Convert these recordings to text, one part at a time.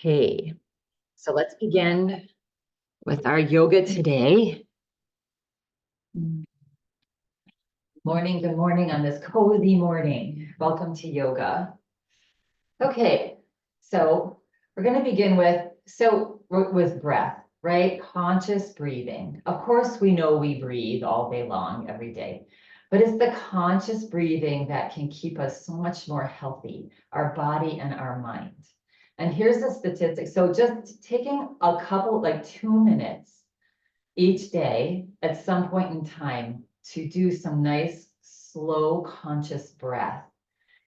Okay, so let's begin with our yoga today. Good morning on this cozy morning. Welcome to yoga. Okay, so we're going to begin with breath, right? Conscious breathing. Of course, we know we breathe all day long, every day, but it's the conscious breathing that can keep us so much more healthy, our body and our mind. And here's the statistic. So just taking a couple, like 2 minutes each day at some point in time to do some nice, slow, conscious breath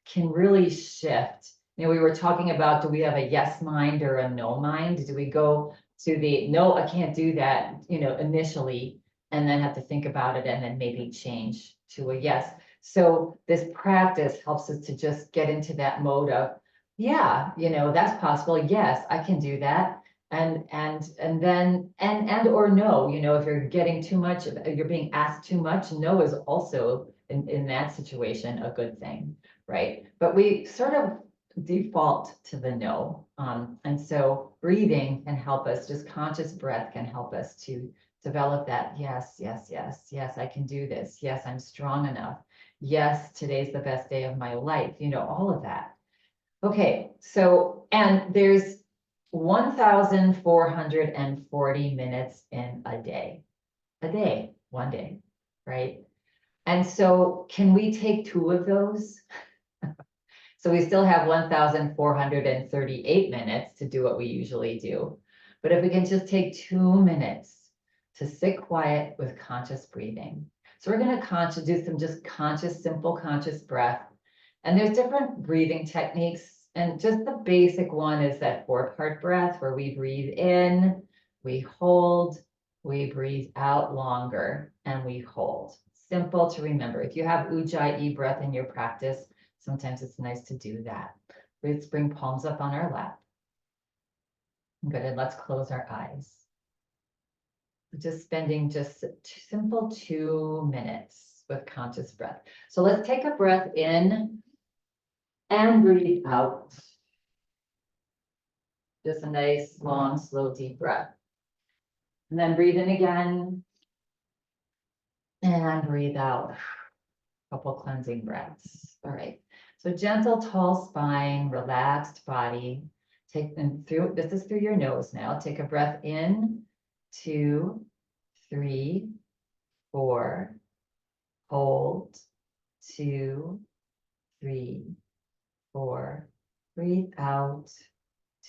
can really shift. We were talking about, do we have a yes mind or a no mind? Do we go to the, no, I can't do that, initially, and then have to think about it and then maybe change to a yes. So this practice helps us to just get into that mode of, yeah, that's possible. Yes, I can do that. And then or no, if you're getting too much, you're being asked too much, no is also in that situation a good thing, right? But we sort of default to the no. And so breathing can help us, just conscious breath can help us to develop that, yes, yes, yes, yes, I can do this. Yes, I'm strong enough. Yes, today's the best day of my life, all of that. Okay, so, and there's 1,440 minutes in a day, one day, right? And so can we take 2 of those? So we still have 1,438 minutes to do what we usually do. But if we can just take 2 minutes to sit quiet with conscious breathing. So we're going to do some just conscious, simple conscious breath. And there's different breathing techniques. And just the basic one is that 4-part breath where we breathe in, we hold, we breathe out longer, and we hold. Simple to remember. If you have Ujjayi breath in your practice, sometimes it's nice to do that. Let's bring palms up on our lap. Good, and let's close our eyes. Just spending just simple 2 minutes with conscious breath. So let's take a breath in and breathe out. Just a nice, long, slow, deep breath. And then breathe in again. And breathe out. A couple cleansing breaths. All right. So gentle, tall spine, relaxed body. Take them through, this is through your nose now. Take a breath in, 2, 3, 4. Hold, 2, 3, 4. Breathe out,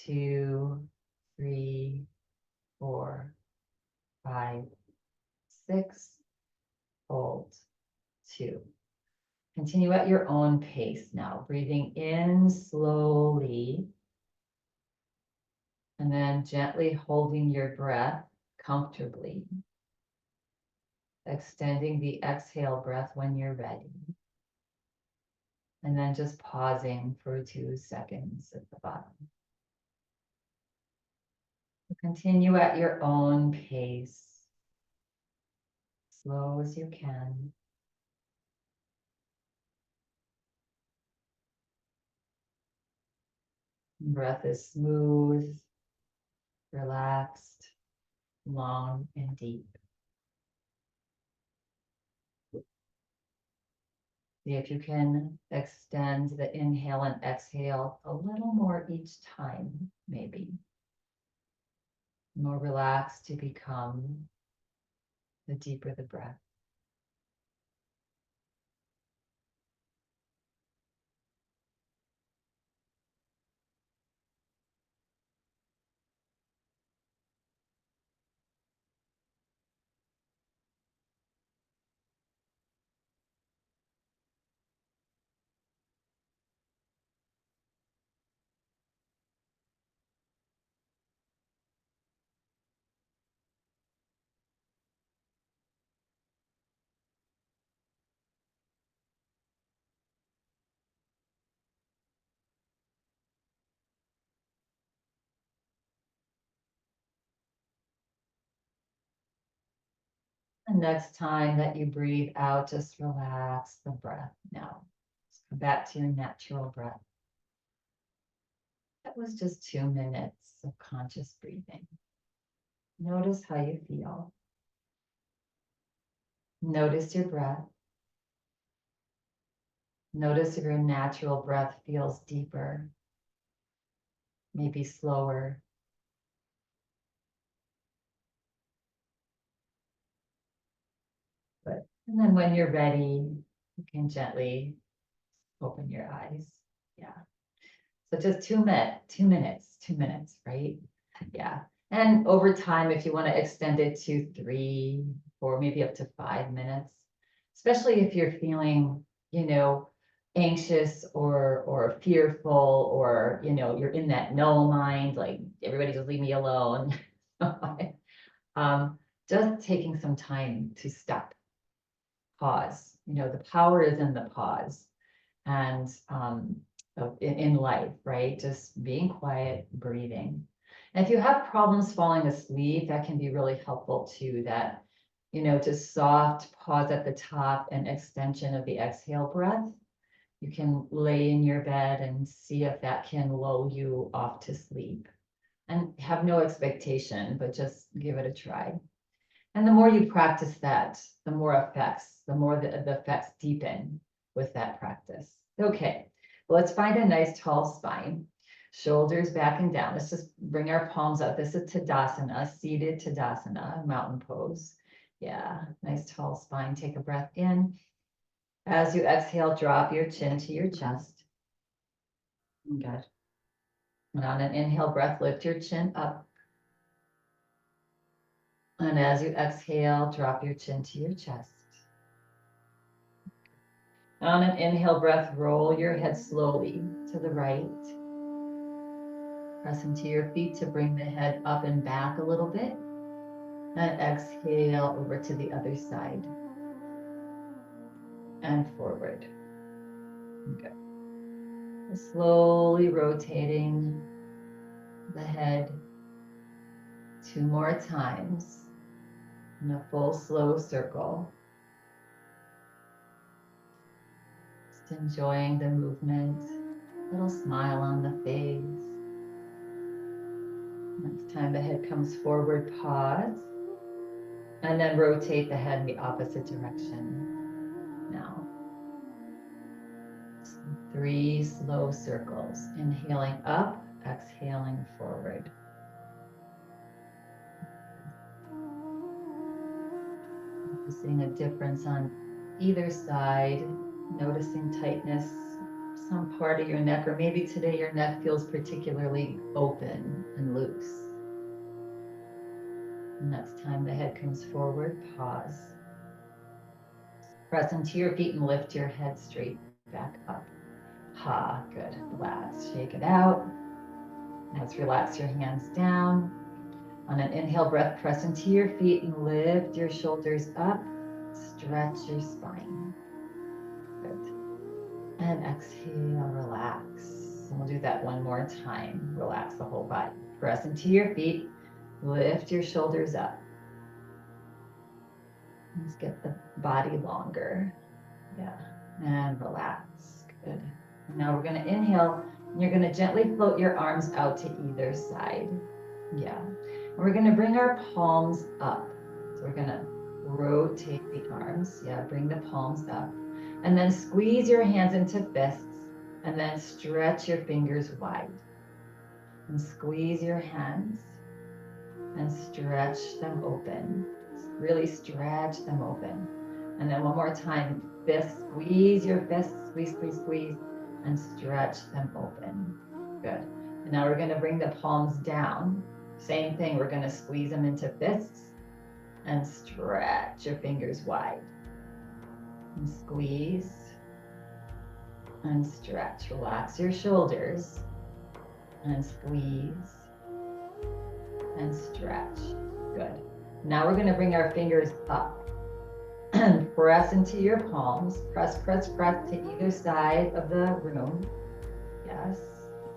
2, 3, 4, 5, 6. Hold, 2. Continue at your own pace now, breathing in slowly. And then gently holding your breath comfortably. Extending the exhale breath when you're ready. And then just pausing for 2 seconds at the bottom. Continue at your own pace, slow as you can. Breath is smooth, relaxed, long and deep. See if you can extend the inhale and exhale a little more each time, maybe. More relaxed to become, the deeper the breath. And next time that you breathe out, just relax the breath now. Just come back to your natural breath. That was just 2 minutes of conscious breathing. Notice how you feel. Notice your breath. Notice if your natural breath feels deeper, maybe slower. And then when you're ready, you can gently open your eyes. Yeah. So just 2 minutes, right? Yeah. And over time, if you want to extend it to 3 or maybe up to 5 minutes, especially if you're feeling, anxious or fearful, or, you're in that no mind, like everybody just leave me alone. Just taking some time to stop, pause. The power is in the pause. And in life, right? Just being quiet, breathing. And if you have problems falling asleep, that can be really helpful too. That, just soft pause at the top and extension of the exhale breath. You can lay in your bed and see if that can lull you off to sleep. And have no expectation, but just give it a try. And the more you practice that, the more the effects deepen with that practice. Okay, let's find a nice tall spine. Shoulders back and down. Let's just bring our palms up. This is Tadasana, seated Tadasana, mountain pose. Yeah, nice tall spine. Take a breath in. As you exhale, drop your chin to your chest. Good. And on an inhale breath, lift your chin up. And as you exhale, drop your chin to your chest. On an inhale breath, roll your head slowly to the right. Press into your feet to bring the head up and back a little bit. And exhale over to the other side. And forward. Good. Slowly rotating the head 2 more times in a full slow circle. Just enjoying the movement, little smile on the face. Next time the head comes forward, pause, and then rotate the head in the opposite direction. Now, 3 slow circles, inhaling up, exhaling forward. Noticing a difference on either side, noticing tightness, some part of your neck, or maybe today your neck feels particularly open and loose. Next time the head comes forward, pause. Press into your feet and lift your head straight back up. Ha, good. Relax, shake it out. Let's relax your hands down. On an inhale breath, press into your feet and lift your shoulders up. Stretch your spine. Good. And exhale, relax. And we'll do that one more time. Relax the whole body. Press into your feet, lift your shoulders up. Let's get the body longer. Yeah. And relax. Good. Now we're going to inhale, and you're going to gently float your arms out to either side. Yeah. And we're going to bring our palms up. So we're going to rotate the arms. Yeah, bring the palms up. And then squeeze your hands into fists. And then stretch your fingers wide. And squeeze your hands. And stretch them open. Really stretch them open. And then one more time. Fists, squeeze your fists. Squeeze, squeeze, squeeze. And stretch them open. Good. And now we're going to bring the palms down. Same thing. We're going to squeeze them into fists. And stretch your fingers wide. And squeeze. And stretch. Relax your shoulders. And squeeze. And stretch. Good. Now we're going to bring our fingers up. And press into your palms. Press, press, press to either side of the room. Yes.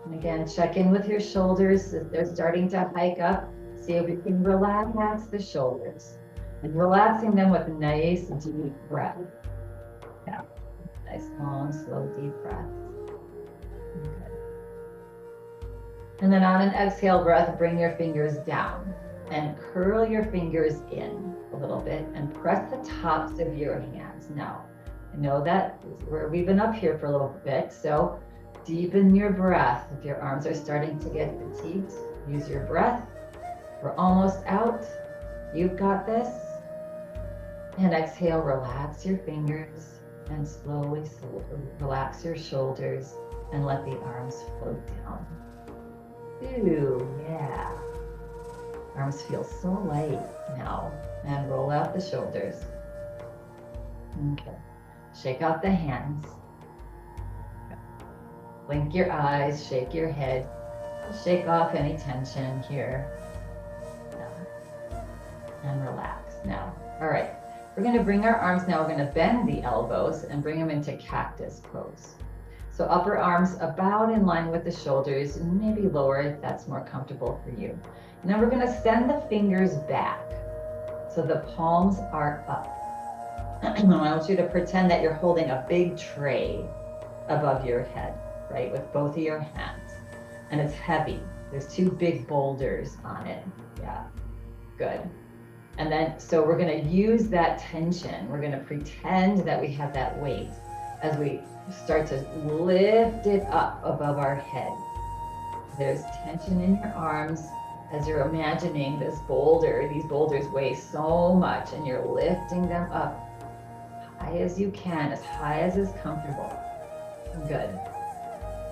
And again, check in with your shoulders. If they're starting to hike up, see if we can relax the shoulders. And relaxing them with a nice deep breath. Yeah. Nice long, slow, deep breath. Okay. And then on an exhale breath, bring your fingers down and curl your fingers in a little bit and press the tops of your hands. Now, I know that we've been up here for a little bit, so deepen your breath. If your arms are starting to get fatigued, use your breath. We're almost out. You've got this. And exhale, relax your fingers and slowly relax your shoulders and let the arms float down. Ooh, yeah. Arms feel so light now. And roll out the shoulders. Okay. Shake out the hands. Blink your eyes, shake your head. Shake off any tension here. And relax now. All right. We're going to bring our arms now. We're going to bend the elbows and bring them into cactus pose. So upper arms about in line with the shoulders, and maybe lower if that's more comfortable for you. And then we're going to send the fingers back so the palms are up. I want you to pretend that you're holding a big tray above your head, right, with both of your hands. And it's heavy. There's two big boulders on it. Yeah, good. And then, so we're going to use that tension. We're going to pretend that we have that weight as we start to lift it up above our head. There's tension in your arms as you're imagining this boulder. These boulders weigh so much and you're lifting them up high as you can, as high as is comfortable. Good.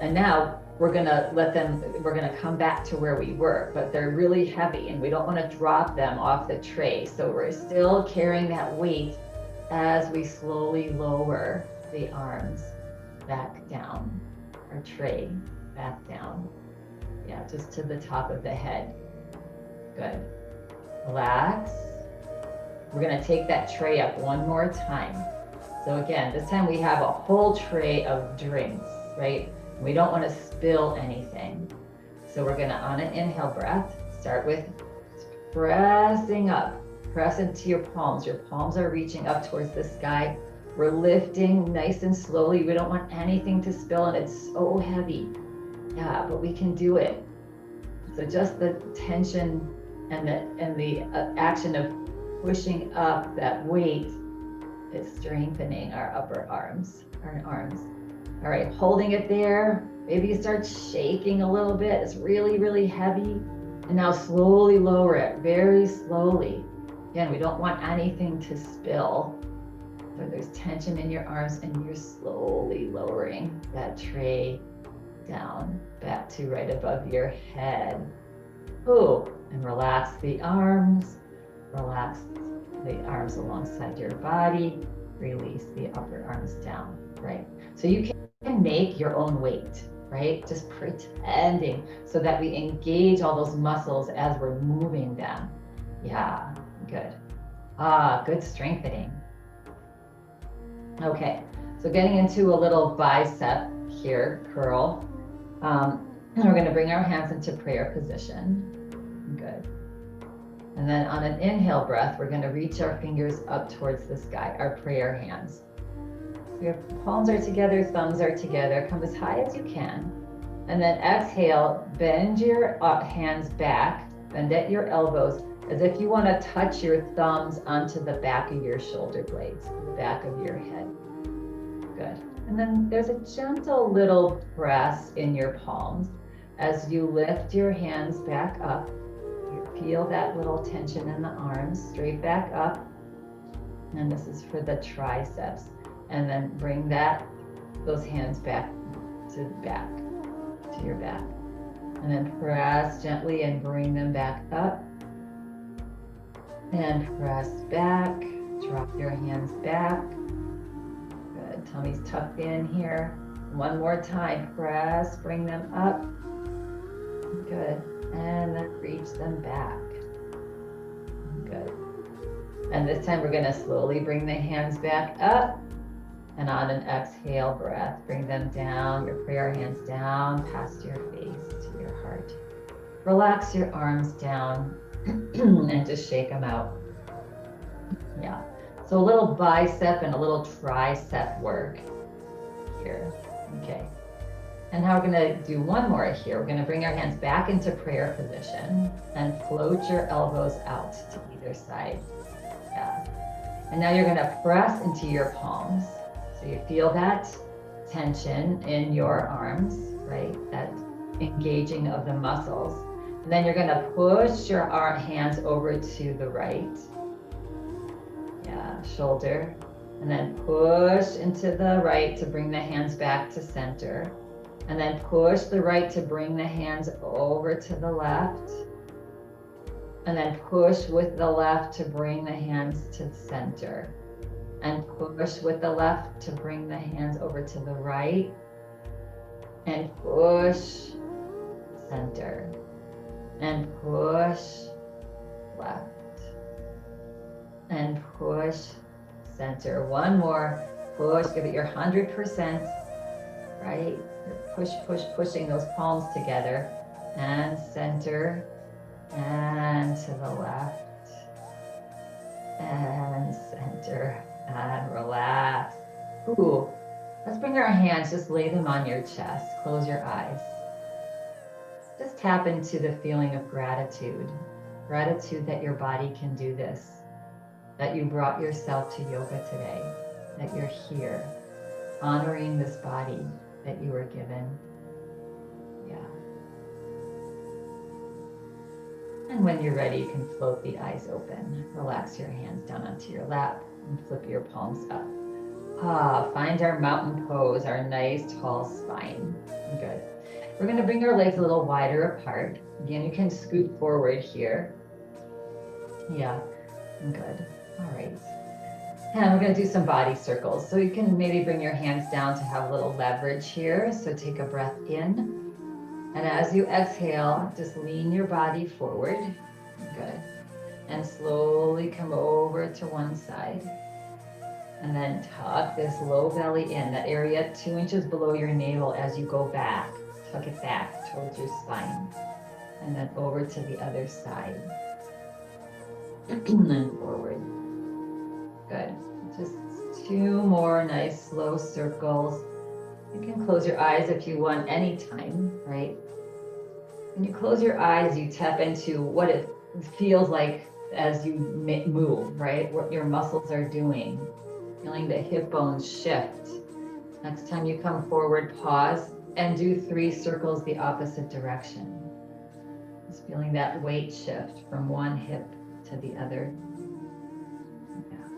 And now we're gonna come back to where we were, but they're really heavy and we don't want to drop them off the tray. So we're still carrying that weight as we slowly lower the arms back down, our tray back down. Yeah, just to the top of the head. Good. Relax. We're gonna take that tray up one more time. So again, this time we have a whole tray of drinks, right? We don't want to spill anything. So we're gonna, on an inhale breath, start with pressing up. Press into your palms. Your palms are reaching up towards the sky. We're lifting nice and slowly. We don't want anything to spill and it's so heavy. Yeah, but we can do it. So just the tension and the action of pushing up that weight is strengthening our upper arms, our arms. All right, holding it there. Maybe you start shaking a little bit. It's really, really heavy. And now slowly lower it, very slowly. Again, we don't want anything to spill. But there's tension in your arms and you're slowly lowering that tray down back to right above your head. Ooh, and relax the arms. Relax the arms alongside your body. Release the upper arms down, right? So you can make your own weight, right? Just pretending so that we engage all those muscles as we're moving them. Yeah, good. Good strengthening. Okay, so getting into a little bicep here, curl. We're gonna bring our hands into prayer position. Good. And then on an inhale breath, we're gonna reach our fingers up towards the sky, our prayer hands. Your palms are together, thumbs are together, come as high as you can. And then exhale, bend your hands back, bend at your elbows, as if you want to touch your thumbs onto the back of your shoulder blades, the back of your head. Good. And then there's a gentle little press in your palms as you lift your hands back up. You feel that little tension in the arms, straight back up. And this is for the triceps. And then bring those hands back to your back. And then press gently and bring them back up. And press back, drop your hands back. Good, tummy's tucked in here. One more time, press, bring them up. Good, and then reach them back. Good. And this time we're gonna slowly bring the hands back up. And on an exhale breath, bring them down, your prayer hands down past your face to your heart. Relax your arms down and just shake them out. Yeah, so a little bicep and a little tricep work here. Okay, And now we're gonna do one more here. We're gonna bring our hands back into prayer position and float your elbows out to either side. Yeah. And now you're gonna press into your palms. So you feel that tension in your arms, right? That engaging of the muscles. And then you're gonna push your hands over to the right. Yeah, shoulder. And then push into the right to bring the hands back to center. And then push the right to bring the hands over to the left. And then push with the left to bring the hands to center. And push with the left to bring the hands over to the right. And push center. And push left. And push center. One more. Push, give it your 100%. Right? Pushing those palms together. And center. And to the left. And center. And relax. Ooh. Let's bring our hands, just lay them on your chest. Close your eyes. Just tap into the feeling of gratitude. Gratitude that your body can do this. That you brought yourself to yoga today. That you're here. Honoring this body that you were given. Yeah. And when you're ready, you can float the eyes open. Relax your hands down onto your lap and flip your palms up. Find our mountain pose, our nice tall spine. Good. We're going to bring our legs a little wider apart. Again, you can scoot forward here. Yeah, good. All right. And we're going to do some body circles. So you can maybe bring your hands down to have a little leverage here. So take a breath in. And as you exhale, just lean your body forward. Good. And slowly come over to one side. And then tuck this low belly in, that area 2 inches below your navel as you go back. Tuck it back towards your spine. And then over to the other side. And then forward. Good. Just 2 more nice slow circles. You can close your eyes if you want anytime, right? When you close your eyes, you tap into what it feels like as you move, right? What your muscles are doing. Feeling the hip bones shift. Next time you come forward, pause and do 3 circles the opposite direction. Just feeling that weight shift from one hip to the other. Yeah.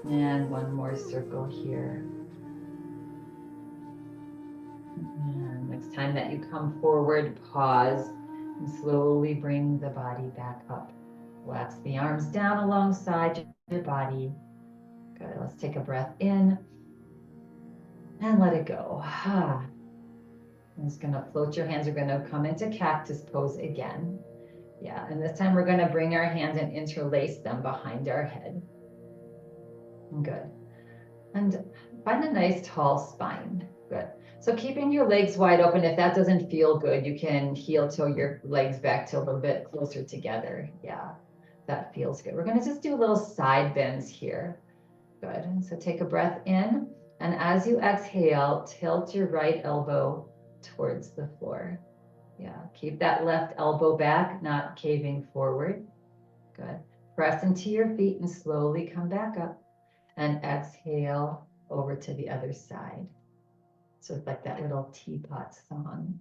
And one more circle here. And next time that you come forward, pause. And slowly bring the body back up. Relax the arms down alongside your body. Good. Let's take a breath in and let it go. I'm just going to float your hands. We're going to come into cactus pose again. Yeah. And this time we're going to bring our hands and interlace them behind our head. Good. And find a nice tall spine. Good. So keeping your legs wide open, if that doesn't feel good, you can heel toe your legs back to a little bit closer together. Yeah, that feels good. We're going to just do little side bends here. Good. And so take a breath in. And as you exhale, tilt your right elbow towards the floor. Yeah, keep that left elbow back, not caving forward. Good. Press into your feet and slowly come back up. And exhale over to the other side. So it's like that little teapot song.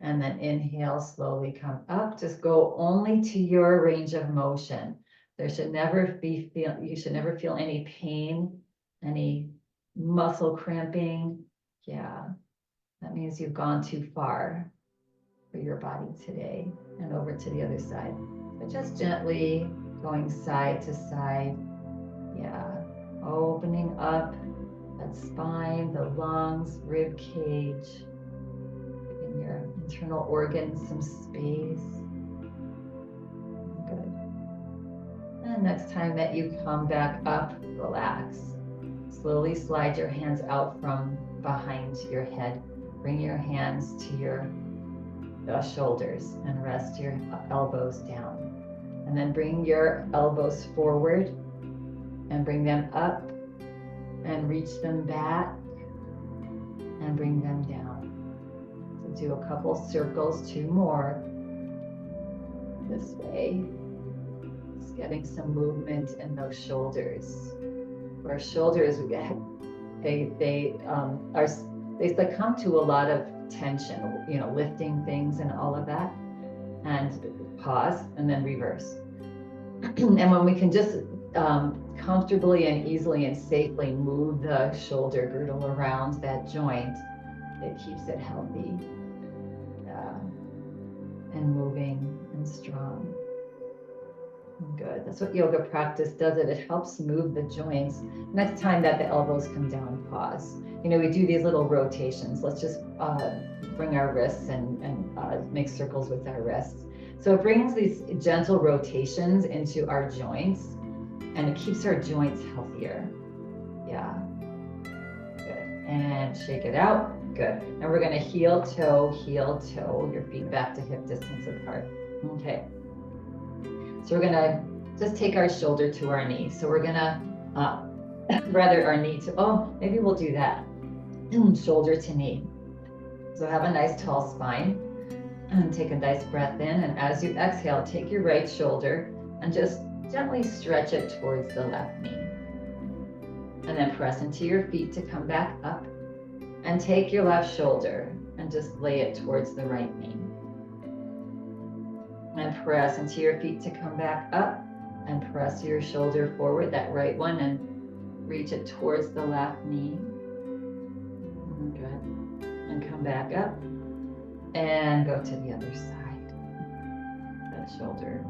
And then inhale, slowly come up. Just go only to your range of motion. There should never be you should never feel any pain, any muscle cramping. Yeah, that means you've gone too far for your body today. And over to the other side. But just gently going side to side. Yeah, opening up that spine, the lungs, rib cage, giving your internal organs some space. Good. And next time that you come back up, relax. Slowly slide your hands out from behind your head. Bring your hands to your shoulders and rest your elbows down. And then bring your elbows forward and bring them up and reach them back and bring them down. So do a couple circles, 2 more this way. Just getting some movement in those shoulders. Our shoulders, they succumb to a lot of tension, you know, lifting things and all of that. And pause and then reverse. And when we can just comfortably and easily and safely move the shoulder girdle around that joint, it keeps it healthy and moving and strong. Good. That's what yoga practice does. It helps move the joints. Next time that the elbows come down, pause. You know, we do these little rotations. Let's just bring our wrists and make circles with our wrists. So it brings these gentle rotations into our joints, and it keeps our joints healthier. Yeah. Good. And shake it out. Good. And we're going to heel, toe, your feet back to hip distance apart. Okay. So we're gonna just take our shoulder to our knee. So we're gonna, rather our knee to, oh, maybe we'll do that. Shoulder to knee. So have a nice tall spine and take a nice breath in. And as you exhale, take your right shoulder and just gently stretch it towards the left knee. And then press into your feet to come back up and take your left shoulder and just lay it towards the right knee. And press into your feet to come back up and press your shoulder forward, that right one, and reach it towards the left knee. Good. And come back up and go to the other side. That shoulder.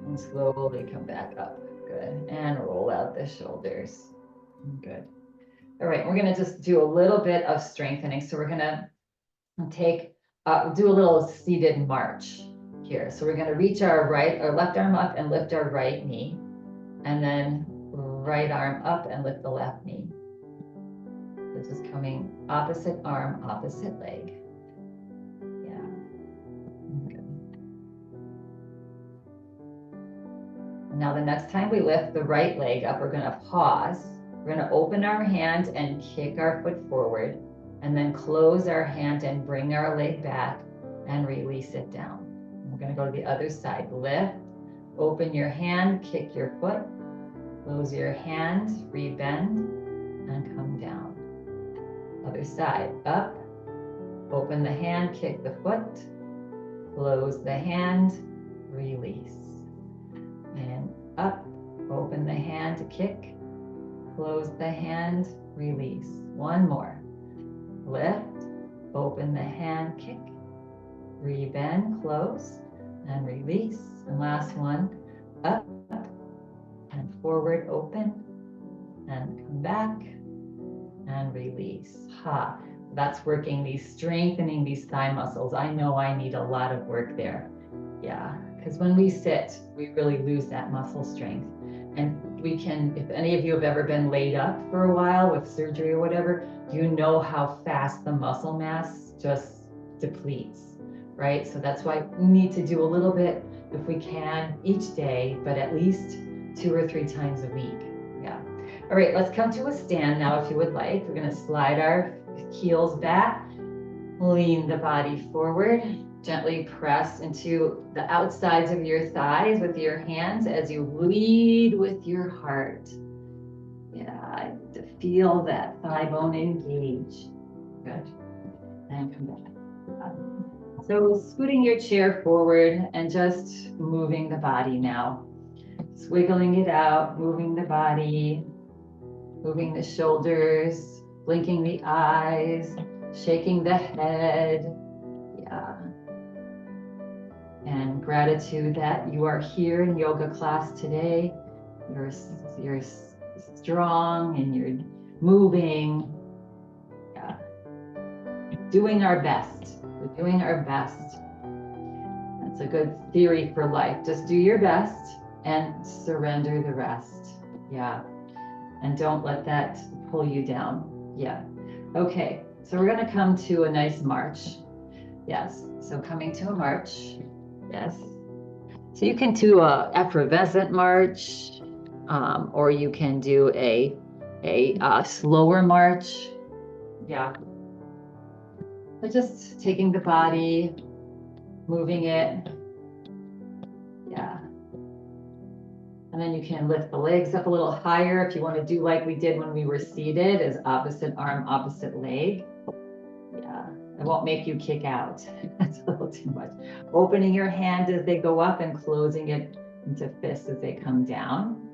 And slowly come back up. Good. And roll out the shoulders. Good. All right, we're gonna just do a little bit of strengthening. So we're gonna take do a little seated march here. So we're going to reach our left arm up and lift our right knee, and then right arm up and lift the left knee. This is coming opposite arm, opposite leg. Yeah. Okay. Now the next time we lift the right leg up, we're going to pause. We're going to open our hand and kick our foot forward, and then close our hand and bring our leg back and release it down. And we're going to go to the other side. Lift, open your hand, kick your foot, close your hand, rebend, and come down. Other side. Up, open the hand, kick the foot, close the hand, release. And up, open the hand, kick, close the hand, release. One more. Lift, open the hand, kick, rebend, close, and release. And last one, up and forward, open, and come back and release. Ha, that's working strengthening these thigh muscles. I know I need a lot of work there. Yeah, because when we sit, we really lose that muscle strength. And we can, if any of you have ever been laid up for a while with surgery or whatever, you know how fast the muscle mass just depletes, right? So that's why we need to do a little bit, if we can, each day, but at least 2 or 3 times a week. Yeah. All right, let's come to a stand now if you would like. We're gonna slide our heels back, lean the body forward, gently press into the outsides of your thighs with your hands as you lead with your heart. Yeah, to feel that thigh bone engage. Good. And come back. So scooting your chair forward and just moving the body now. Just wiggling it out, moving the body, moving the shoulders, blinking the eyes, shaking the head. Yeah. And gratitude that you are here in yoga class today. You're strong and you're moving. Yeah. Doing our best. We're doing our best. That's a good theory for life. Just do your best and surrender the rest. Yeah. And don't let that pull you down. Yeah. Okay. So we're going to come to a nice march. Yes. So coming to a march. Yes. So you can do a effervescent march, or you can do a slower march. Yeah. But just taking the body, moving it. Yeah. And then you can lift the legs up a little higher if you want to do like we did when we were seated, as opposite arm, opposite leg. Yeah, it won't make you kick out. That's a little too much. Opening your hand as they go up and closing it into fists as they come down.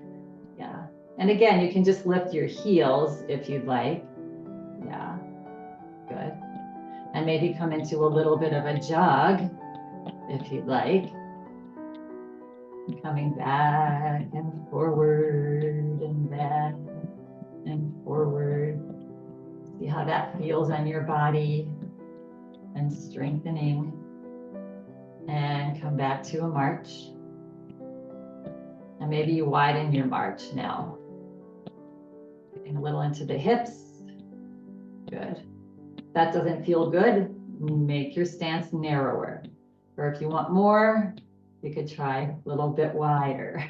Yeah. And again, you can just lift your heels if you'd like. Yeah, good. And maybe come into a little bit of a jog if you'd like. Coming back and forward and back and forward. See how that feels on your body, and strengthening. And come back to a march. And maybe you widen your march now. Getting a little into the hips. Good. If that doesn't feel good, make your stance narrower. Or if you want more, you could try a little bit wider.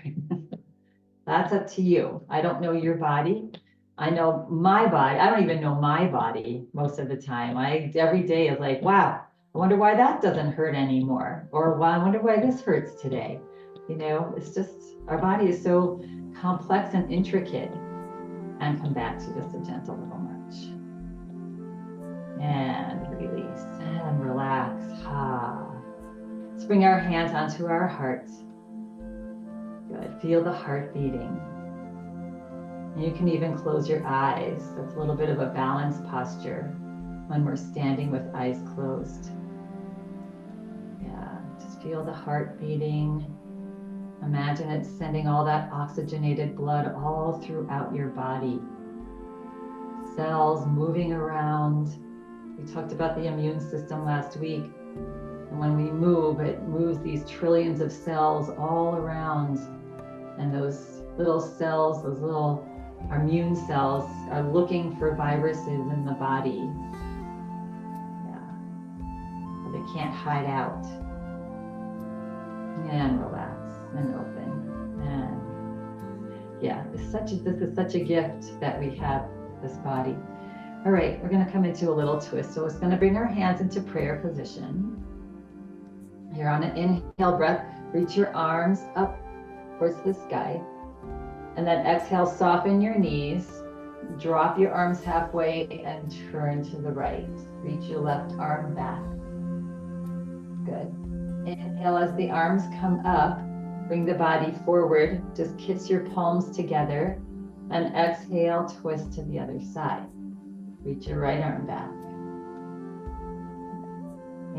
That's up to you. I don't know your body. I know my body. I don't even know my body most of the time. Every day is like, wow, I wonder why that doesn't hurt anymore. Or I wonder why this hurts today. You know, it's just, our body is so complex and intricate. And come back to just a gentle little march. And release and relax. Let's bring our hands onto our heart. Good. Feel the heart beating. And you can even close your eyes. That's a little bit of a balanced posture when we're standing with eyes closed. Yeah, just feel the heart beating. Imagine it sending all that oxygenated blood all throughout your body. Cells moving around. We talked about the immune system last week. And when we move, it moves these trillions of cells all around. And those little cells, our immune cells, are looking for viruses in the body. Yeah. So they can't hide out. And relax and open. And yeah, this is such a gift that we have, this body. All right, we're going to come into a little twist. So it's going to bring our hands into prayer position. You're on an inhale breath. Reach your arms up towards the sky. And then exhale, soften your knees. Drop your arms halfway and turn to the right. Reach your left arm back. Good. Inhale as the arms come up. Bring the body forward. Just kiss your palms together. And exhale, twist to the other side. Reach your right arm back.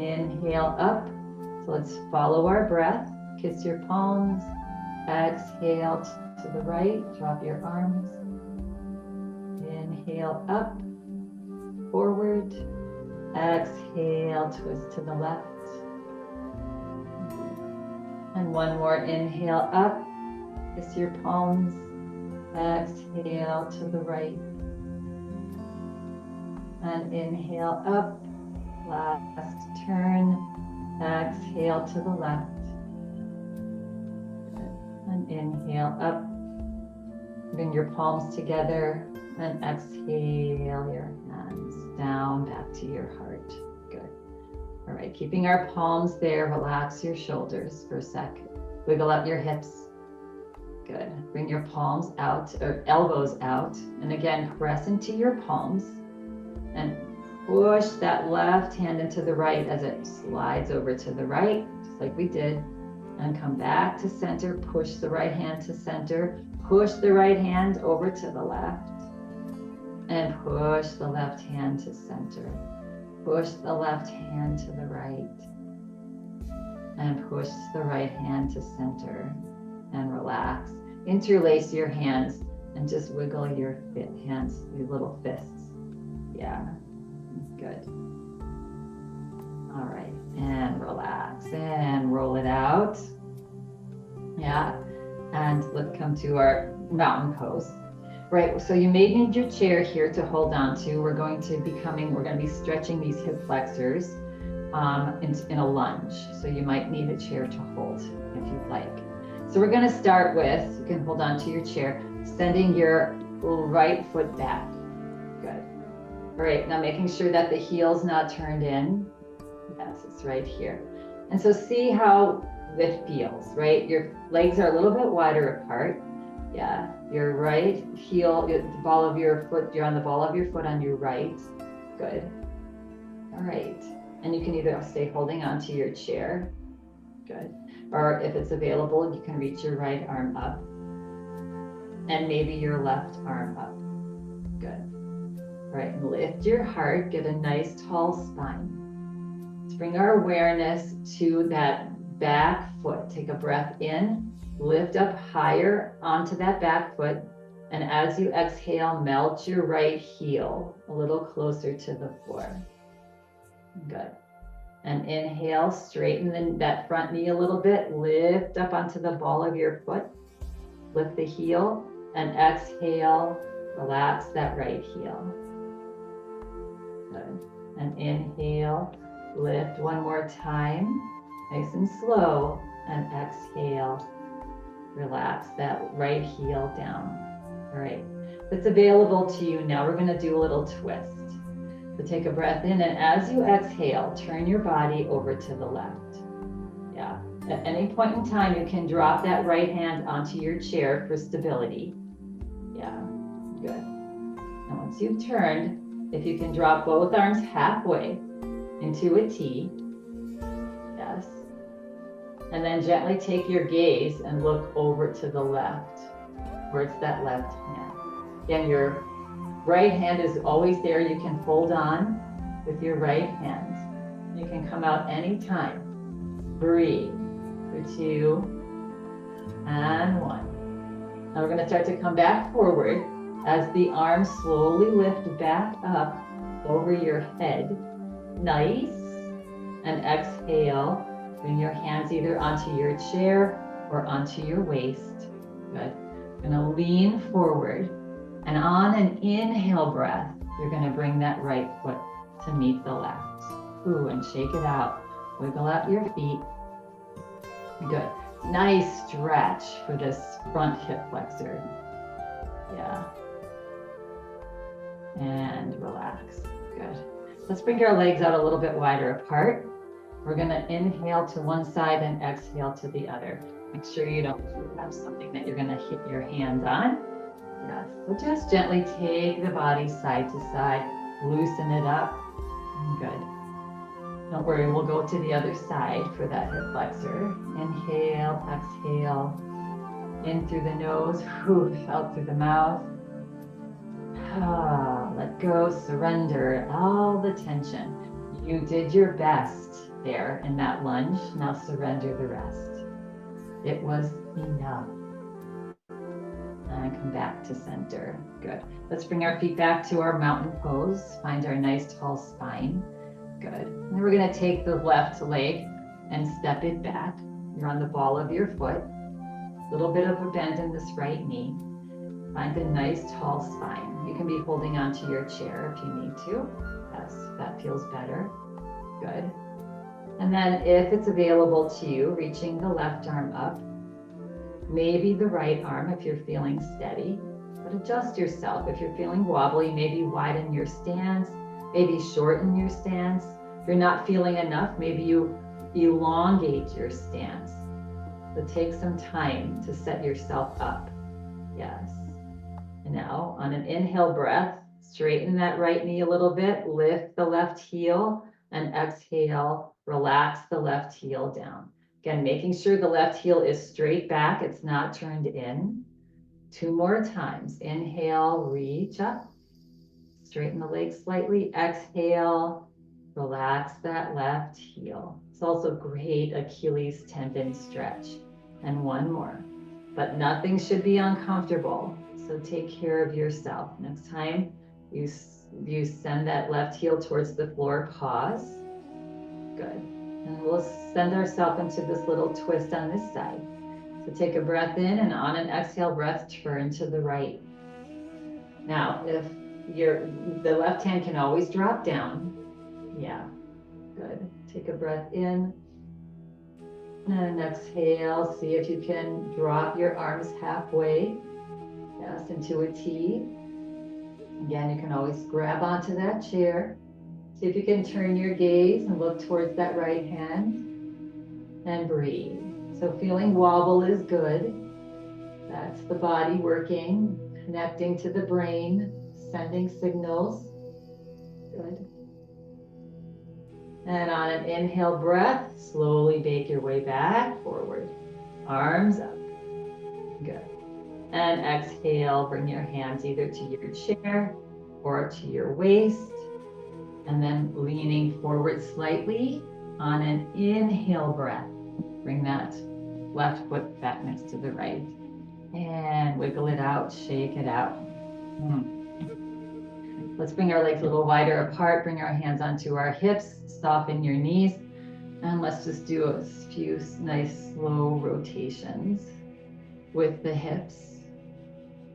Inhale up. So let's follow our breath. Kiss your palms. Exhale to the right. Drop your arms. Inhale up. Forward. Exhale, twist to the left. And one more inhale up. Kiss your palms. Exhale to the right. And inhale up. Last turn. Exhale to the left. And inhale up. Bring your palms together and exhale your hands down back to your heart. Good. All right, keeping our palms there, relax your shoulders for a sec. Wiggle out your hips. Good. Bring your palms out, or elbows out. And again, press into your palms and push that left hand into the right as it slides over to the right, just like we did. And come back to center. Push the right hand to center. Push the right hand over to the left. And push the left hand to center. Push the left hand to the right. And push the right hand to center. And relax. Interlace your hands and just wiggle your hands, your little fists. Yeah, good. All right, and relax and roll it out. Yeah, and let's come to our mountain pose. Right, so you may need your chair here to hold on to. We're going to be stretching these hip flexors. in a lunge. So you might need a chair to hold if you'd like. So we're going to start with, you can hold on to your chair, sending your right foot back. Good. All right, now making sure that the heel's not turned in. Yes, it's right here. And so see how it feels, right? Your legs are a little bit wider apart. Yeah, your right heel, the ball of your foot, you're on the ball of your foot on your right. Good. All right. And you can either stay holding onto your chair. Good. Or if it's available, you can reach your right arm up and maybe your left arm up. Good. All right, and lift your heart, get a nice tall spine. Let's bring our awareness to that back foot. Take a breath in, lift up higher onto that back foot. And as you exhale, melt your right heel a little closer to the floor. Good. And inhale, straighten that front knee a little bit, lift up onto the ball of your foot, lift the heel, and exhale, relax that right heel. Good. And inhale, lift one more time, nice and slow, and exhale, relax that right heel down. All right, that's available to you. Now we're going to do a little twist. So take a breath in, and as you exhale, turn your body over to the left. Yeah, at any point in time, you can drop that right hand onto your chair for stability. Yeah, good. And once you've turned, if you can drop both arms halfway into a T. Yes. And then gently take your gaze and look over to the left, towards that left hand. Again, your right hand is always there. You can hold on with your right hand. You can come out anytime. Breathe for 2 and 1. Now we're going to start to come back forward as the arms slowly lift back up over your head. Nice. And exhale. Bring your hands either onto your chair or onto your waist. Good. Going to lean forward. And on an inhale breath, you're going to bring that right foot to meet the left. Ooh, and shake it out. Wiggle out your feet. Good. Nice stretch for this front hip flexor. Yeah. And relax. Good. Let's bring our legs out a little bit wider apart. We're going to inhale to one side and exhale to the other. Make sure you don't have something that you're going to hit your hand on. Yes. So just gently take the body side to side, loosen it up. Good. Don't worry, we'll go to the other side for that hip flexor. Inhale, exhale, in through the nose, out through the mouth. Let go, surrender all the tension. You did your best there in that lunge. Now surrender the rest. It was enough. And come back to center. Good. Let's bring our feet back to our mountain pose. Find our nice tall spine. Good. And then we're going to take the left leg and step it back. You're on the ball of your foot. A little bit of a bend in this right knee. Find a nice tall spine. You can be holding onto your chair if you need to. Yes, that feels better. Good. And then if it's available to you, reaching the left arm up. Maybe the right arm if you're feeling steady, but adjust yourself. If you're feeling wobbly, maybe widen your stance, maybe shorten your stance. If you're not feeling enough, maybe you elongate your stance. So take some time to set yourself up. Yes. And now on an inhale breath, straighten that right knee a little bit, lift the left heel, and exhale, relax the left heel down. Again, making sure the left heel is straight back, it's not turned in. 2 more times. Inhale, reach up. Straighten the legs slightly. Exhale, relax that left heel. It's also great Achilles tendon stretch. And 1 more. But nothing should be uncomfortable. So take care of yourself. Next time you send that left heel towards the floor, pause. Good. And we'll send ourselves into this little twist on this side. So take a breath in, and on an exhale breath, turn to the right. Now, if the left hand can always drop down. Yeah, good. Take a breath in. And exhale. See if you can drop your arms halfway. Yes, into a T. Again, you can always grab onto that chair. See if you can turn your gaze and look towards that right hand. And breathe. So feeling wobble is good. That's the body working, connecting to the brain, sending signals. Good. And on an inhale breath, slowly bake your way back, forward. Arms up. Good. And exhale, bring your hands either to your chair or to your waist. And then leaning forward slightly on an inhale breath. Bring that left foot back next to the right. And wiggle it out, shake it out. Let's bring our legs a little wider apart. Bring our hands onto our hips, soften your knees. And let's just do a few nice slow rotations with the hips.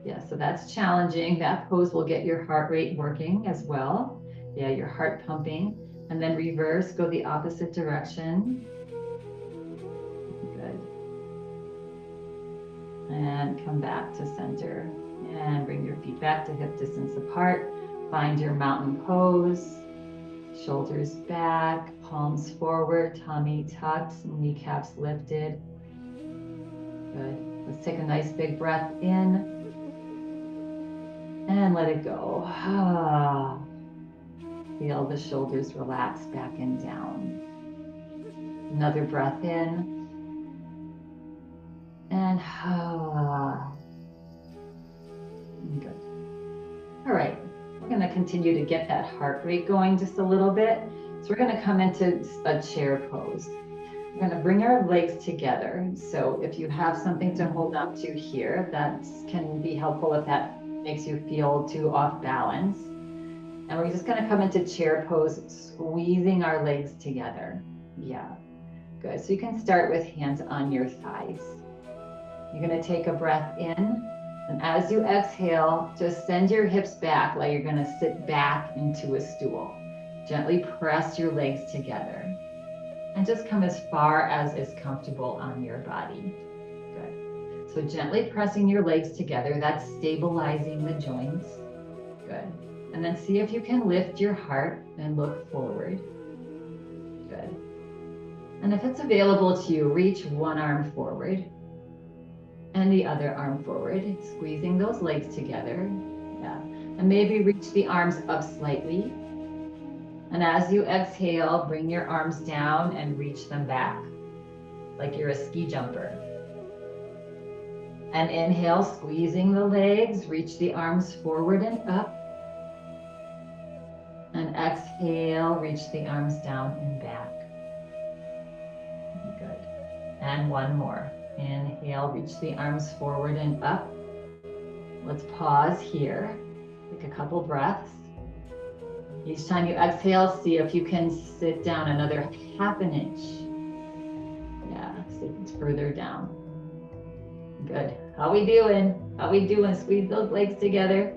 Yeah, so that's challenging. That pose will get your heart rate working as well. Yeah, your heart pumping. And then reverse, go the opposite direction. Good. And come back to center. And bring your feet back to hip distance apart. Find your mountain pose. Shoulders back, palms forward, tummy tucked, kneecaps lifted. Good. Let's take a nice big breath in. And let it go. Feel the shoulders relax back and down. Another breath in. And good. All right. We're going to continue to get that heart rate going just a little bit. So we're going to come into a chair pose. We're going to bring our legs together. So if you have something to hold up to here, that can be helpful if that makes you feel too off balance. And we're just going to come into chair pose, squeezing our legs together. Yeah, good. So you can start with hands on your thighs. You're going to take a breath in. And as you exhale, just send your hips back like you're going to sit back into a stool. Gently press your legs together. And just come as far as is comfortable on your body. Good. So gently pressing your legs together, that's stabilizing the joints. Good. And then see if you can lift your heart and look forward. Good. And if it's available to you, reach one arm forward and the other arm forward, squeezing those legs together. Yeah. And maybe reach the arms up slightly. And as you exhale, bring your arms down and reach them back, like you're a ski jumper. And inhale, squeezing the legs, reach the arms forward and up. And exhale, reach the arms down and back. Good. And one more. Inhale, reach the arms forward and up. Let's pause here. Take a couple breaths. Each time you exhale, see if you can sit down another half an inch. Yeah, sit further down. Good. How we doing? How we doing? Squeeze those legs together.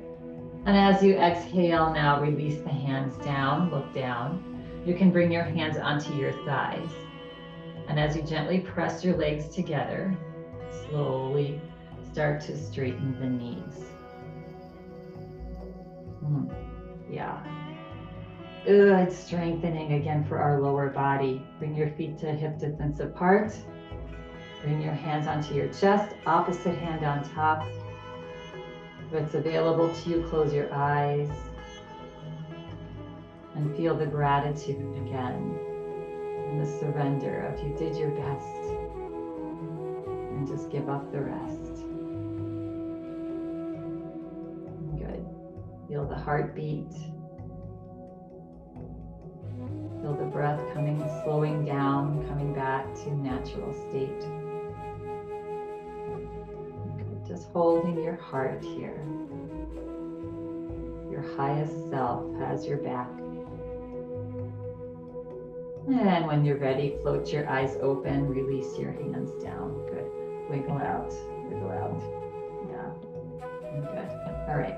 And as you exhale, now release the hands down, look down. You can bring your hands onto your thighs. And as you gently press your legs together, slowly start to straighten the knees. Yeah. Good, strengthening again for our lower body. Bring your feet to hip distance apart. Bring your hands onto your chest, opposite hand on top. If it's available to you, close your eyes. And feel the gratitude again. And the surrender of you did your best. And just give up the rest. Good. Feel the heartbeat. Feel the breath coming, slowing down, coming back to natural state. Good. Just holding your heart here. Your highest self has your back. And when you're ready, float your eyes open, release your hands down. Good. Wiggle out, wiggle out. Yeah. Good. All right.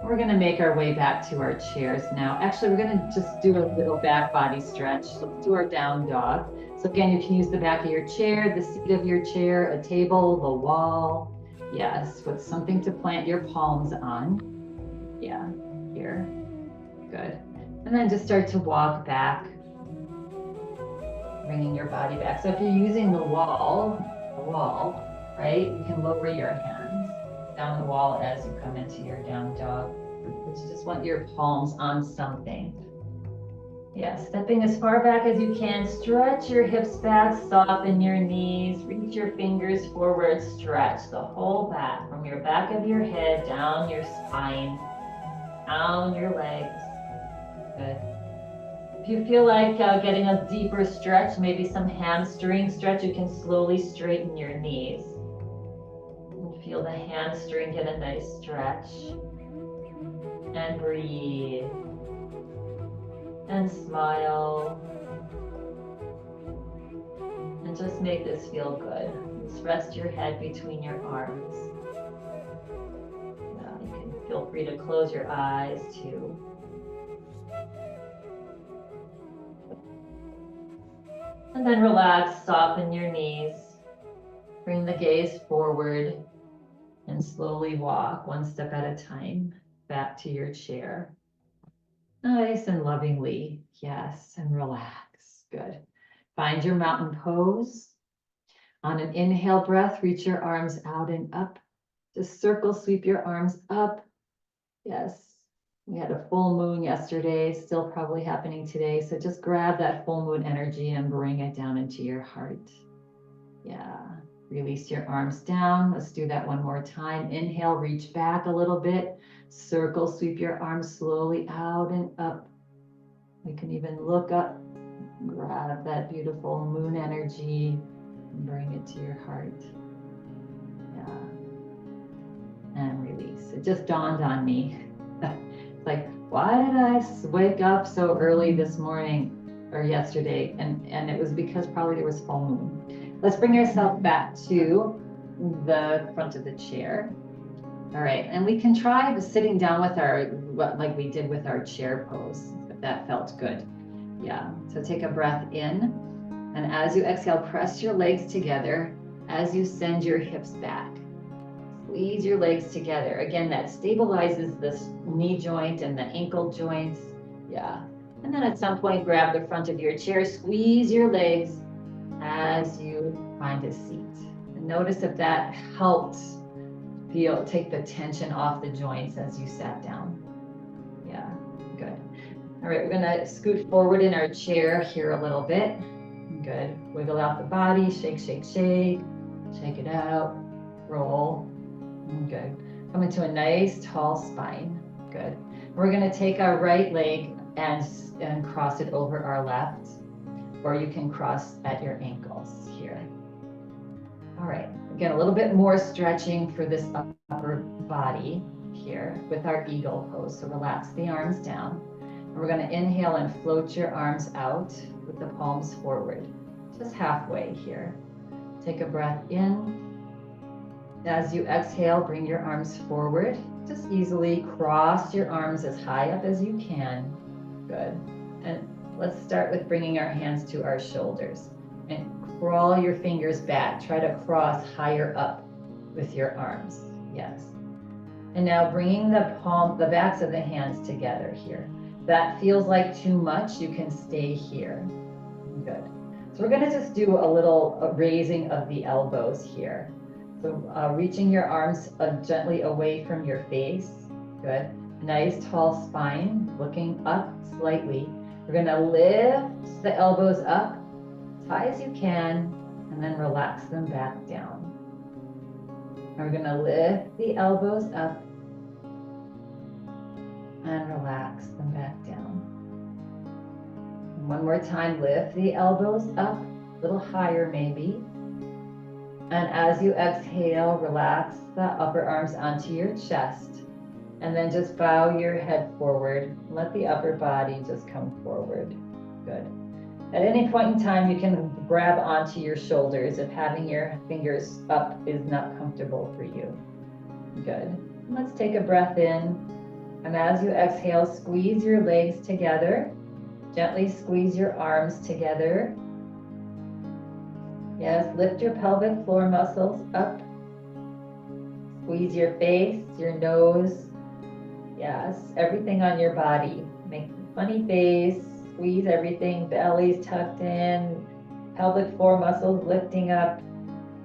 We're gonna make our way back to our chairs now. Actually, we're gonna just do a little back body stretch. Let's do our down dog. So again, you can use the back of your chair, the seat of your chair, a table, the wall. Yes, with something to plant your palms on. Yeah, here, good. And then just start to walk back, bringing your body back. So if you're using the wall, right, you can lower your hands down the wall as you come into your down dog. You just want your palms on something. Yeah, stepping as far back as you can. Stretch your hips back, soften your knees, reach your fingers forward, stretch the whole back from your back of your head, down your spine, down your legs. Good. If you feel like getting a deeper stretch, maybe some hamstring stretch, you can slowly straighten your knees. And feel the hamstring get a nice stretch. And breathe. And smile. And just make this feel good. Just rest your head between your arms. You can feel free to close your eyes too. And then relax, soften your knees. Bring the gaze forward and slowly walk one step at a time back to your chair. Nice and lovingly, yes, and relax, good. Find your mountain pose. On an inhale breath, reach your arms out and up. Just circle, sweep your arms up. Yes, we had a full moon yesterday, still probably happening today. So just grab that full moon energy and bring it down into your heart. Yeah, release your arms down. Let's do that one more time. Inhale, reach back a little bit. Circle, sweep your arms slowly out and up. You can even look up, grab that beautiful moon energy and bring it to your heart. Yeah. And release. It just dawned on me. It's like, why did I wake up so early this morning or yesterday? And it was because probably there was full moon. Let's bring ourselves back to the front of the chair. All right, and we can try sitting down with like we did with our chair pose, if that felt good. Yeah, so take a breath in, and as you exhale, press your legs together as you send your hips back. Squeeze your legs together. Again, that stabilizes the knee joint and the ankle joints. Yeah, and then at some point, grab the front of your chair, squeeze your legs as you find a seat. And notice if that helped take the tension off the joints as you sat down. Yeah, good. All right, we're gonna scoot forward in our chair here a little bit. Good. Wiggle out the body, shake, shake, shake. Shake it out, roll. Good. Come into a nice tall spine. Good. We're gonna take our right leg and cross it over our left, or you can cross at your ankles here. All right, again, a little bit more stretching for this upper body here with our eagle pose. So relax the arms down. And we're going to inhale and float your arms out with the palms forward, just halfway here. Take a breath in. As you exhale, bring your arms forward. Just easily cross your arms as high up as you can. Good. And let's start with bringing our hands to our shoulders. And crawl your fingers back. Try to cross higher up with your arms. Yes. And now bringing the backs of the hands together here. That feels like too much, you can stay here. Good. So we're going to just do a little raising of the elbows here. So reaching your arms gently away from your face. Good. Nice tall spine, looking up slightly. We're going to lift the elbows up as high as you can, and then relax them back down. And we're going to lift the elbows up and relax them back down. And one more time, lift the elbows up, a little higher maybe. And as you exhale, relax the upper arms onto your chest. And then just bow your head forward. Let the upper body just come forward. Good. At any point in time, you can grab onto your shoulders if having your fingers up is not comfortable for you. Good. Let's take a breath in. And as you exhale, squeeze your legs together. Gently squeeze your arms together. Yes, lift your pelvic floor muscles up. Squeeze your face, your nose. Yes, everything on your body. Make a funny face. Squeeze everything. Belly's tucked in. Pelvic floor muscles lifting up.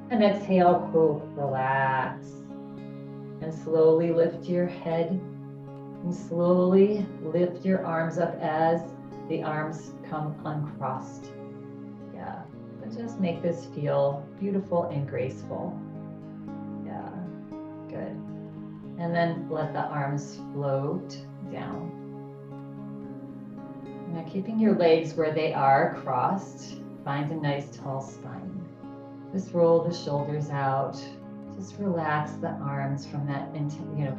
And exhale, relax. And slowly lift your head. And slowly lift your arms up as the arms come uncrossed. Yeah, but just make this feel beautiful and graceful. Yeah, good. And then let the arms float down. Now keeping your legs where they are, crossed, find a nice tall spine. Just roll the shoulders out. Just relax the arms from that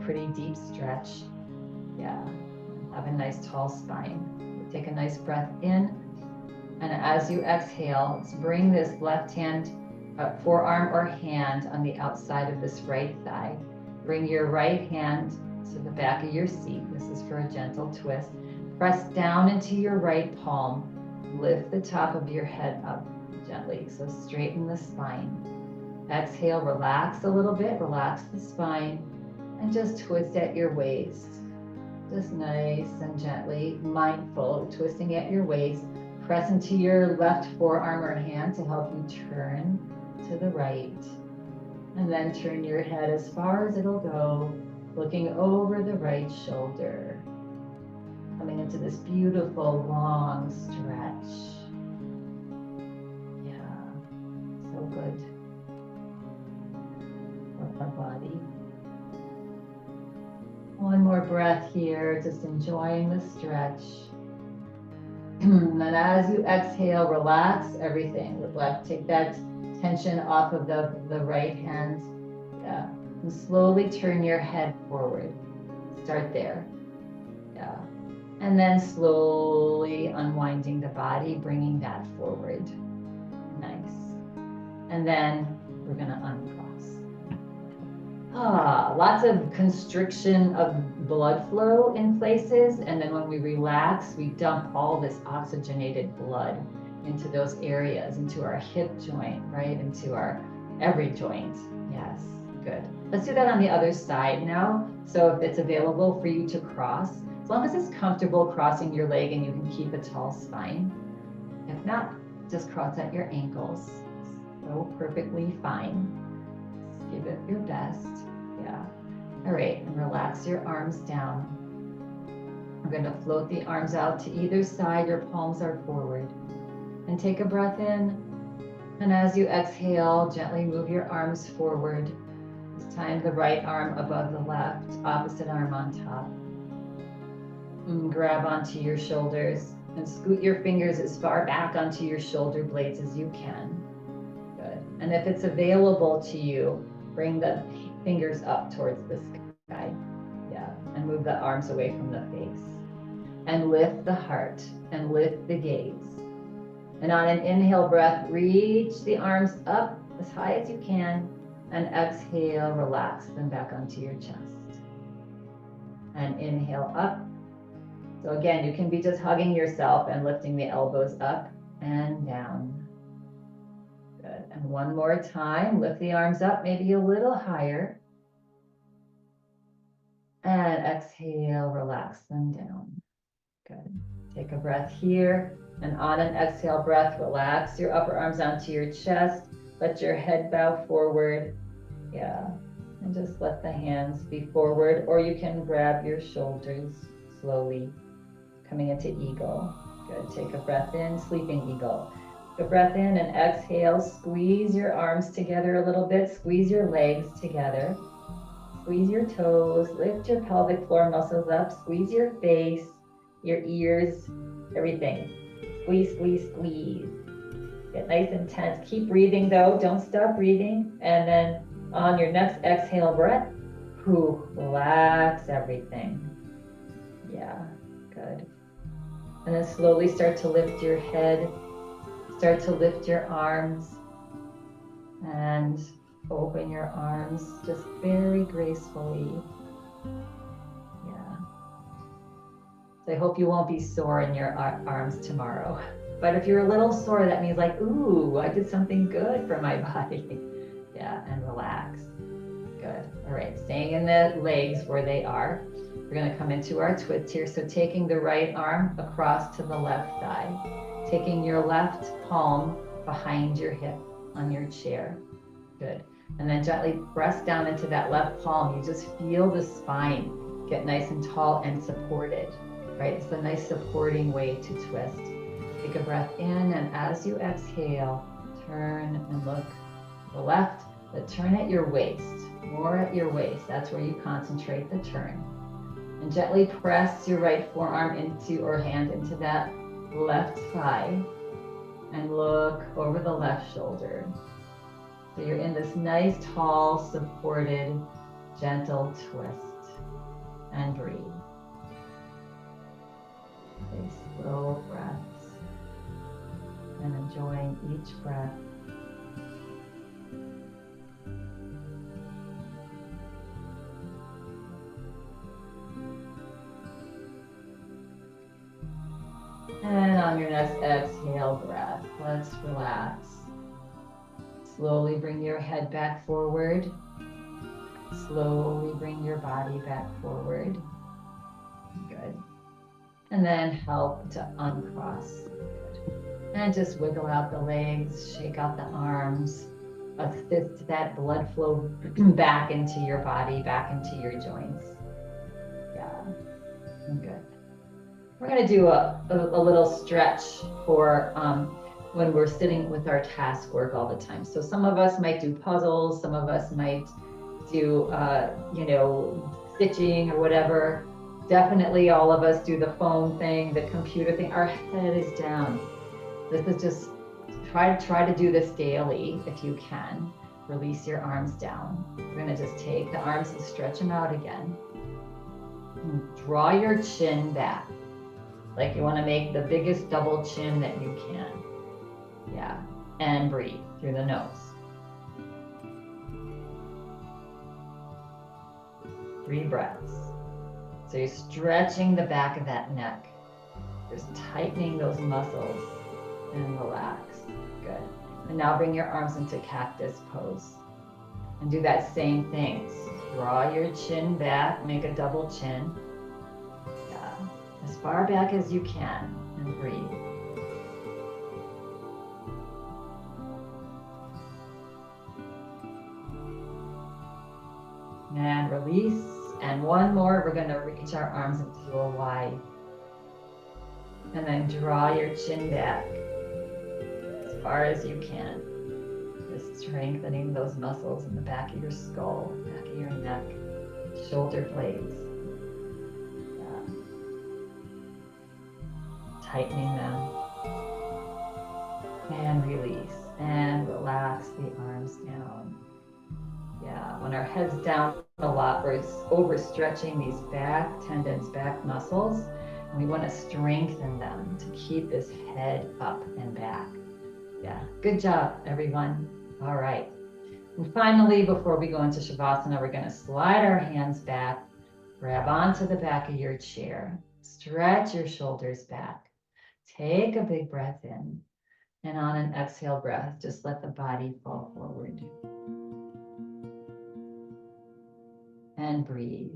pretty deep stretch. Yeah, have a nice tall spine. Take a nice breath in. And as you exhale, let's bring this left hand, forearm or hand on the outside of this right thigh. Bring your right hand to the back of your seat. This is for a gentle twist. Press down into your right palm. Lift the top of your head up gently. So straighten the spine. Exhale, relax a little bit. Relax the spine. And just twist at your waist. Just nice and gently, mindful, twisting at your waist. Press into your left forearm or hand to help you turn to the right. And then turn your head as far as it'll go, looking over the right shoulder. Coming into this beautiful long stretch. Yeah, so good for our body. One more breath here, just enjoying the stretch. And then as you exhale, relax everything. Take that tension off of the right hand. Yeah. And slowly turn your head forward. Start there. Yeah. And then slowly unwinding the body, bringing that forward. Nice. And then we're going to uncross. Lots of constriction of blood flow in places. And then when we relax, we dump all this oxygenated blood into those areas, into our hip joint, right? Into our every joint. Yes, good. Let's do that on the other side now. So if it's available for you to cross, as long as it's comfortable crossing your leg and you can keep a tall spine. If not, just cross at your ankles. So perfectly fine. Just give it your best. Yeah. All right, and relax your arms down. We're going to float the arms out to either side. Your palms are forward. And take a breath in. And as you exhale, gently move your arms forward. This time the right arm above the left, opposite arm on top. And grab onto your shoulders and scoot your fingers as far back onto your shoulder blades as you can. Good. And if it's available to you, bring the fingers up towards the sky. Yeah. And move the arms away from the face. And lift the heart and lift the gaze. And on an inhale breath, reach the arms up as high as you can. And exhale, relax them back onto your chest. And inhale up. So again, you can be just hugging yourself and lifting the elbows up and down. Good. And one more time, lift the arms up, maybe a little higher. And exhale, relax them down. Good. Take a breath here. And on an exhale breath, relax your upper arms onto your chest. Let your head bow forward. Yeah. And just let the hands be forward, or you can grab your shoulders slowly, coming into eagle. Good. Take a breath in, sleeping eagle. Take a breath in and exhale. Squeeze your arms together a little bit. Squeeze your legs together. Squeeze your toes. Lift your pelvic floor muscles up. Squeeze your face, your ears, everything. Squeeze, squeeze, squeeze. Get nice and tense. Keep breathing though. Don't stop breathing. And then on your next exhale breath, relax everything. Yeah, good. And then slowly start to lift your head. Start to lift your arms. And open your arms just very gracefully. Yeah. So I hope you won't be sore in your arms tomorrow. But if you're a little sore, that means like, ooh, I did something good for my body. Yeah, and relax. Good. All right, staying in the legs where they are. We're going to come into our twist here. So taking the right arm across to the left thigh, taking your left palm behind your hip on your chair. Good. And then gently press down into that left palm. You just feel the spine get nice and tall and supported, right? It's a nice supporting way to twist. Take a breath in, and as you exhale, turn and look to the left, but turn at your waist, more at your waist. That's where you concentrate the turn. And gently press your right forearm into, or hand into that left thigh, and look over the left shoulder. So you're in this nice, tall, supported, gentle twist. And breathe. Take slow breaths and enjoying each breath. And on your next exhale breath, let's relax. Slowly bring your head back forward. Slowly bring your body back forward. Good. And then help to uncross. Good. And just wiggle out the legs, shake out the arms. Assist that blood flow back into your body, back into your joints. Yeah, good. We're going to do a little stretch for when we're sitting with our task work all the time. So some of us might do puzzles, some of us might do, stitching or whatever. Definitely all of us do the phone thing, the computer thing. Our head is down. This is just, try to do this daily if you can. Release your arms down. We're going to just take the arms and stretch them out again. And draw your chin back. Like you want to make the biggest double chin that you can. Yeah. And breathe through the nose. 3 breaths. So you're stretching the back of that neck. Just tightening those muscles and relax. Good. And now bring your arms into cactus pose. And do that same thing. Draw your chin back, make a double chin. Yeah. As far back as you can, and breathe. And release. And one more, we're going to reach our arms into a Y. And then draw your chin back as far as you can. Just strengthening those muscles in the back of your skull, back of your neck, shoulder blades. Yeah. Tightening them. And release. And relax the arms down. Yeah, when our head's down a lot, we're overstretching these back tendons, back muscles, and we want to strengthen them to keep this head up and back. Yeah, good job, everyone. All right. And finally, before we go into Shavasana, we're going to slide our hands back, grab onto the back of your chair, stretch your shoulders back, take a big breath in, and on an exhale breath, just let the body fall forward. And breathe.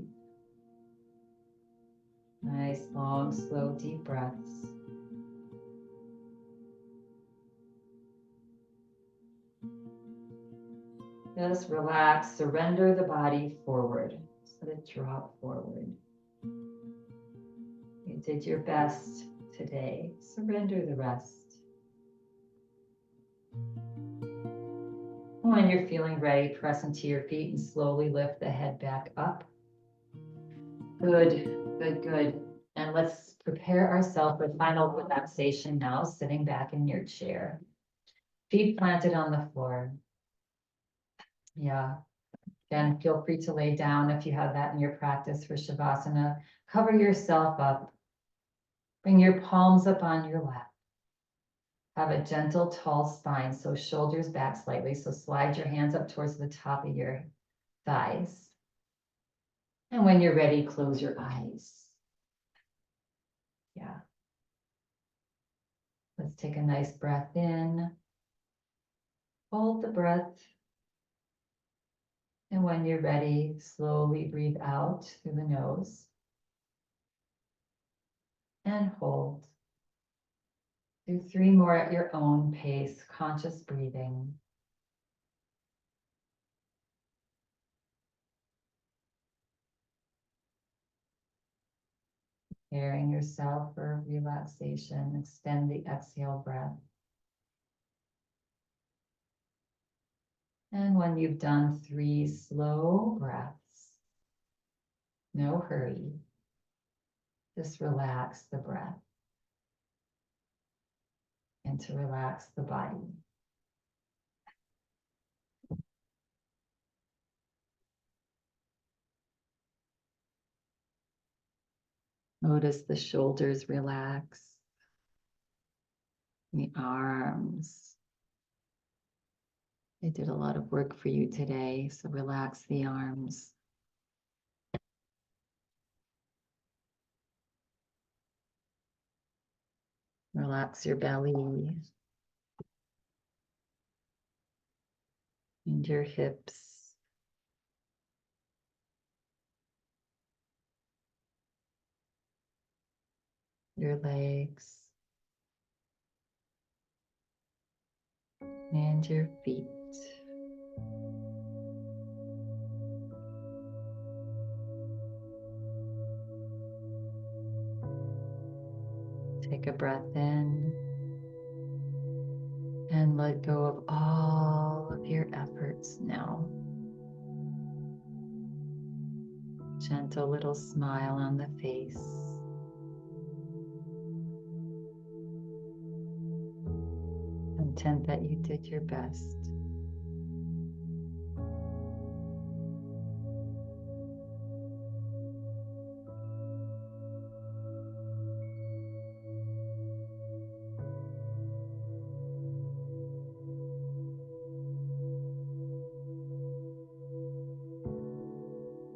Nice, long, slow, deep breaths. Just relax, surrender the body forward. Just let it drop forward. You did your best today. Surrender the rest. When you're feeling ready, press into your feet and slowly lift the head back up. Good, good, good. And let's prepare ourselves for final relaxation now, sitting back in your chair. Feet planted on the floor. Yeah. Again, feel free to lay down if you have that in your practice for Shavasana. Cover yourself up. Bring your palms up on your lap. Have a gentle, tall spine, so shoulders back slightly. So slide your hands up towards the top of your thighs. And when you're ready, close your eyes. Let's take a nice breath in. Hold the breath. And when you're ready, slowly breathe out through the nose. And hold. Do 3 more at your own pace, conscious breathing. Preparing yourself for relaxation. Extend the exhale breath. And when you've done 3 slow breaths, no hurry, just relax the breath and to relax the body. Notice the shoulders relax, the arms. They did a lot of work for you today, so relax the arms. Relax your belly and your hips. Your legs and your feet. Take a breath in and let go of all of your efforts now. Gentle little smile on the face. Content that you did your best.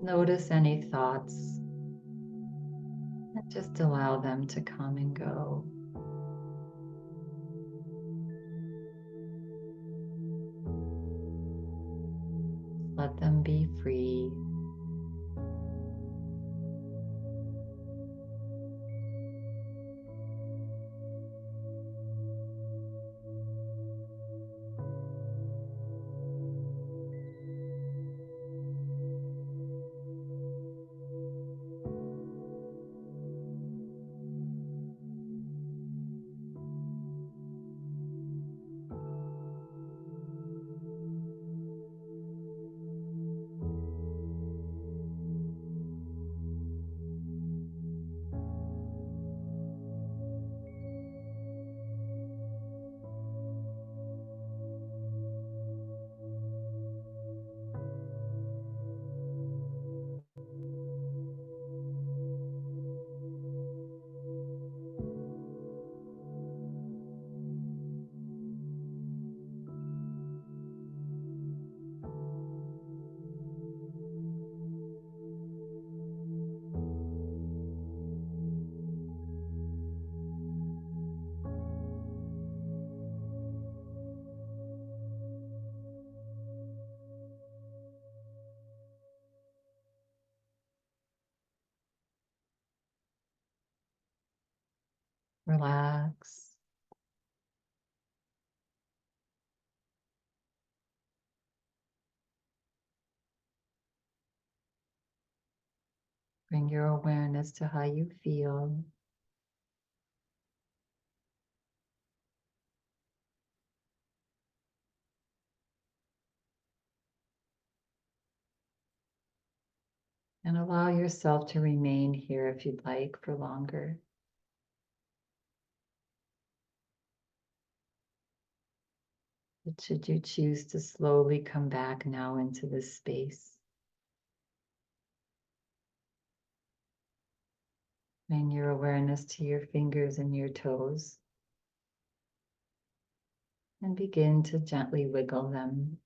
Notice any thoughts and just allow them to come and go. Let them be free. Relax. Bring your awareness to how you feel. And allow yourself to remain here if you'd like for longer. But should you choose to slowly come back now into this space, bring your awareness to your fingers and your toes and begin to gently wiggle them.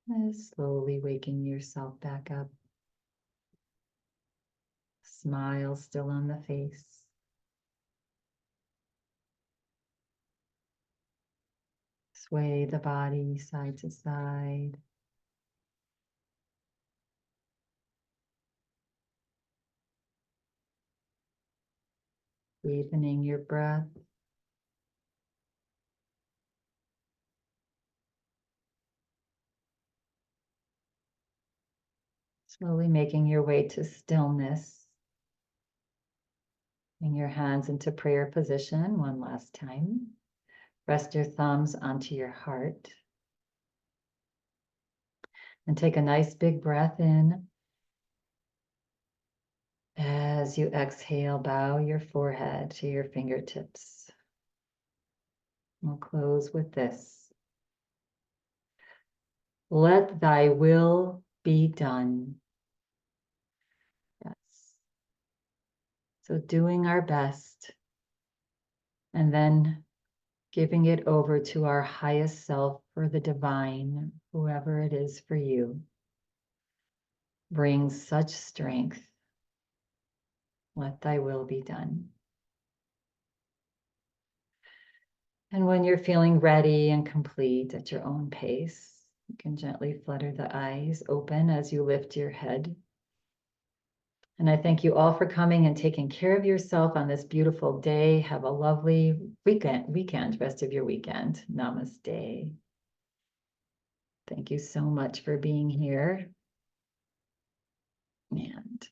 And slowly waking yourself back up. Smile still on the face. Sway the body side to side. Deepening your breath. Slowly making your way to stillness. Bring your hands into prayer position one last time. Rest your thumbs onto your heart. And take a nice big breath in. As you exhale, bow your forehead to your fingertips. We'll close with this. Let thy will be done. Yes. So doing our best and then giving it over to our highest self for the divine, whoever it is for you, brings such strength. Let thy will be done. And when you're feeling ready and complete at your own pace, you can gently flutter the eyes open as you lift your head. And I thank you all for coming and taking care of yourself on this beautiful day. Have a lovely rest of your weekend. Namaste. Thank you so much for being here. And